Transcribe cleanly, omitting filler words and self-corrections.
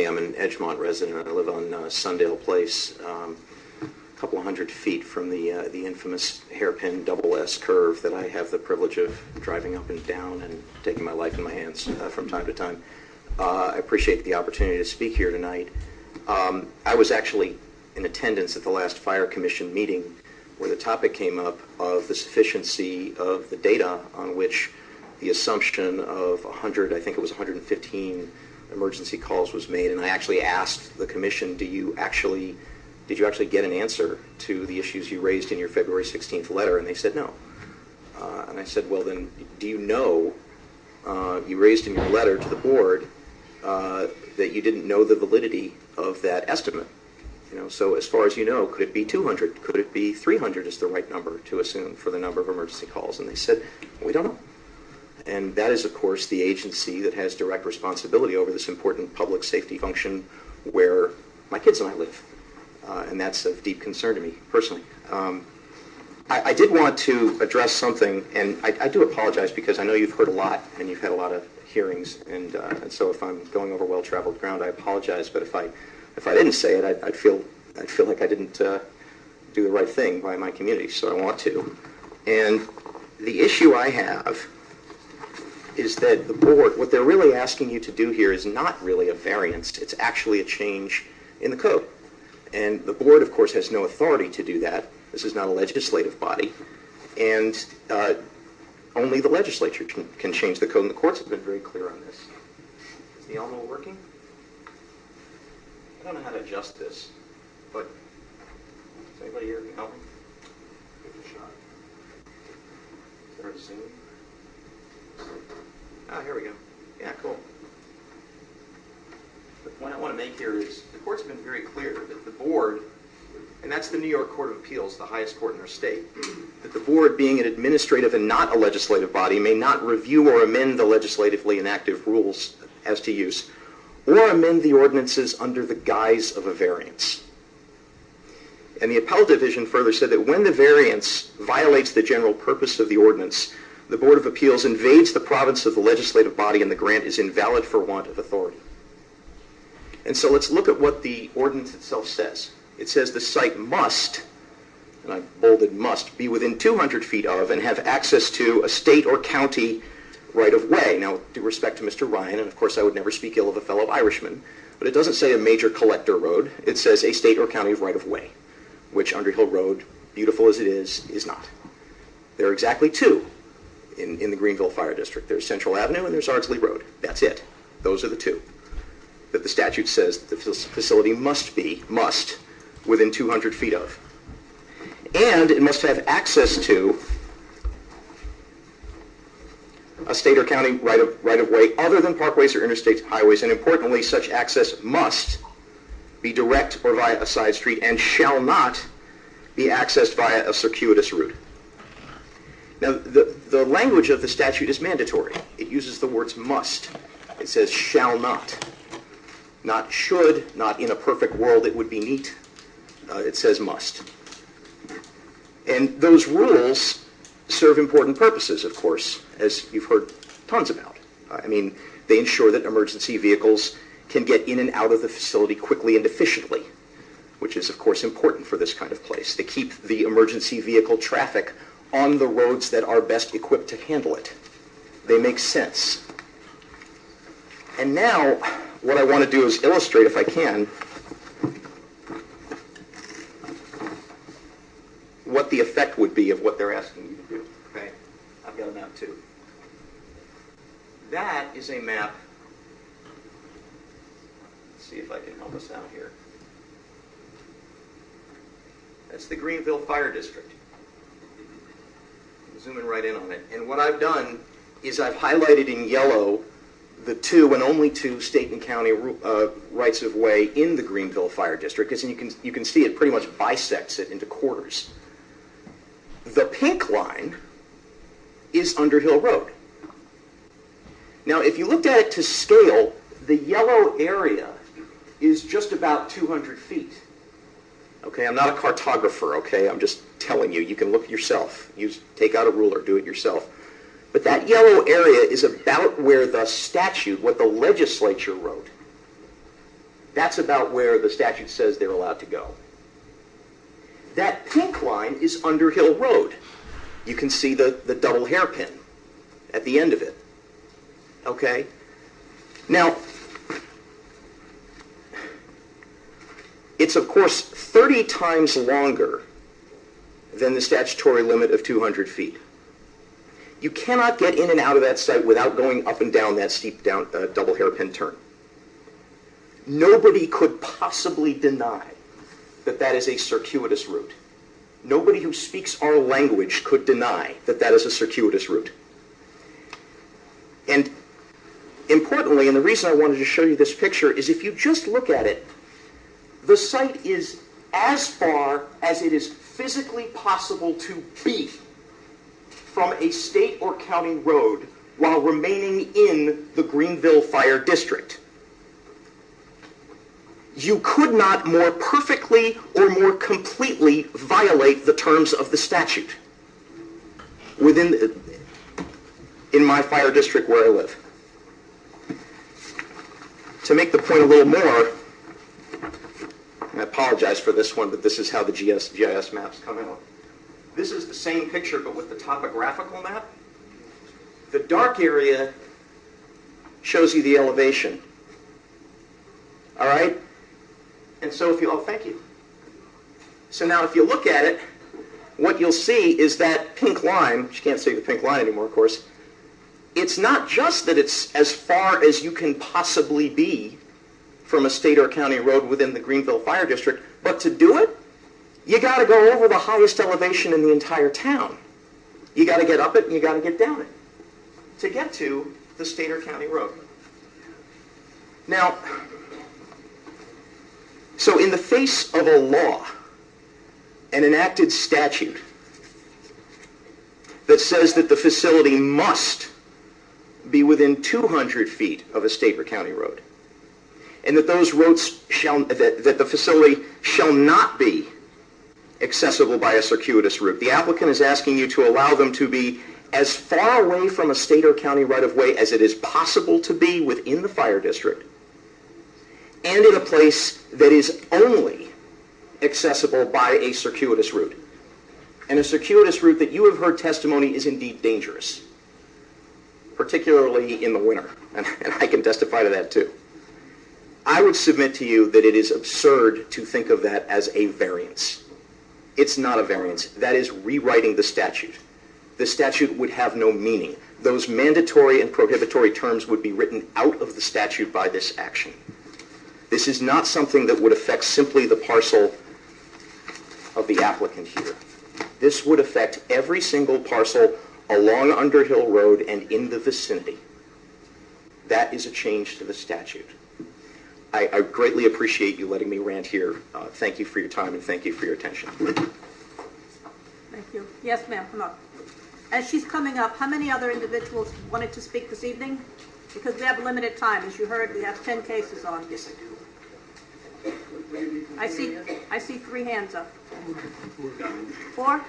am an Edgemont resident. I live on Sundale Place, a couple of 100 feet from the infamous hairpin double S curve that I have the privilege of driving up and down and taking my life in my hands from time to time. I appreciate the opportunity to speak here tonight. I was actually in attendance at the last Fire Commission meeting where the topic came up of the sufficiency of the data on which the assumption of 100, I think it was 115 emergency calls was made, and I actually asked the commission, did you actually get an answer to the issues you raised in your February 16th letter? And they said no. And I said, well then, do you know, you raised in your letter to the board that you didn't know the validity of that estimate? You know, so as far as you know, could it be 200? Could it be 300 is the right number to assume for the number of emergency calls? And they said, we don't know. And that is, of course, the agency that has direct responsibility over this important public safety function where my kids and I live. And that's of deep concern to me, personally. I did want to address something, and I do apologize because I know you've heard a lot and you've had a lot of hearings, and so if I'm going over well-traveled ground, I apologize. But if I didn't say it, I'd feel like I didn't do the right thing by my community, so I want to. And the issue I have is that the board, what they're really asking you to do here is not really a variance. It's actually a change in the code. And the board, of course, has no authority to do that. This is not a legislative body. And only the legislature can change the code, and the courts have been very clear on this. Is the Elmo working? I don't know how to adjust this, but is anybody here who can help me? Give it a shot. Is there a Zoom? Ah, here we go. Yeah, cool. The point I want to make here is the court's been very clear that the board, and that's the New York Court of Appeals, the highest court in our state, that the board, being an administrative and not a legislative body, may not review or amend the legislatively enacted rules as to use, or amend the ordinances under the guise of a variance. And the appellate division further said that when the variance violates the general purpose of the ordinance, the Board of Appeals invades the province of the legislative body and the grant is invalid for want of authority. And so let's look at what the ordinance itself says. It says the site must, and I bolded must, be within 200 feet of and have access to a state or county right-of-way. Now, due respect to Mr. Ryan, and of course I would never speak ill of a fellow Irishman, but it doesn't say a major collector road. It says a state or county right-of-way, which Underhill Road, beautiful as it is not. There are exactly two in the Greenville Fire District. There's Central Avenue and there's Ardsley Road. That's it. Those are the two that the statute says the facility must be within 200 feet of. And it must have access to a state or county right-of-way other than parkways or interstate highways, and importantly, such access must be direct or via a side street and shall not be accessed via a circuitous route. Now, the language of the statute is mandatory. It uses the words must. It says shall not should, not in a perfect world it would be neat. It says must. And those rules serve important purposes, of course, as you've heard tons about. I mean, they ensure that emergency vehicles can get in and out of the facility quickly and efficiently, which is, of course, important for this kind of place. They keep the emergency vehicle traffic on the roads that are best equipped to handle it. They make sense. And now, what I want to do is illustrate, if I can, what the effect would be of what they're asking you to do. Okay? I've got a map too. That is a map. Let's see if I can help us out here. That's the Greenville Fire District. Zooming right in on it. And what I've done is I've highlighted in yellow the two and only two state and county rights of way in the Greenville Fire District, because you can see it pretty much bisects it into quarters. The pink line is Underhill Road. Now, if you looked at it to scale, the yellow area is just about 200 feet. Okay, I'm not a cartographer, okay? I'm just telling you. You can look yourself. Take out a ruler, do it yourself. But that yellow area is about where the statute, what the legislature wrote, That's about where the statute says they're allowed to go. That pink line is Underhill Road. You can see the double hairpin at the end of it. Okay? Now, it's of course 30 times longer than the statutory limit of 200 feet. You cannot get in and out of that site without going up and down that steep double hairpin turn. Nobody could possibly deny that that is a circuitous route. Nobody who speaks our language could deny that that is a circuitous route. And importantly, and the reason I wanted to show you this picture is if you just look at it, the site is as far as it is physically possible to be from a state or county road while remaining in the Greenville Fire District. You could not more perfectly or more completely violate the terms of the statute in my fire district where I live. To make the point a little more, and I apologize for this one, but this is how the GIS maps come out. This is the same picture, but with the topographical map. The dark area shows you the elevation. All right? And so if you, oh, thank you. So now if you look at it, what you'll see is that pink line, which you can't see the pink line anymore, of course. It's not just that it's as far as you can possibly be from a state or county road within the Greenville Fire District, but to do it, you got to go over the highest elevation in the entire town. You got to get up it and you got to get down it to get to the state or county road. Now, so in the face of a law, an enacted statute that says that the facility must be within 200 feet of a state or county road, and that those roads that the facility shall not be accessible by a circuitous route. The applicant is asking you to allow them to be as far away from a state or county right-of-way as it is possible to be within the fire district, and in a place that is only accessible by a circuitous route. And a circuitous route that you have heard testimony is indeed dangerous, particularly in the winter, and I can testify to that too. I would submit to you that it is absurd to think of that as a variance. It's not a variance. That is rewriting the statute. The statute would have no meaning. Those mandatory and prohibitory terms would be written out of the statute by this action. This is not something that would affect simply the parcel of the applicant here. This would affect every single parcel along Underhill Road and in the vicinity. That is a change to the statute. I greatly appreciate you letting me rant here. Thank you for your time and thank you for your attention. Thank you. Yes, ma'am, come up. As she's coming up, how many other individuals wanted to speak this evening? Because we have limited time. As you heard, we have 10 cases on. Yes, I do. I see 3 hands up. 4?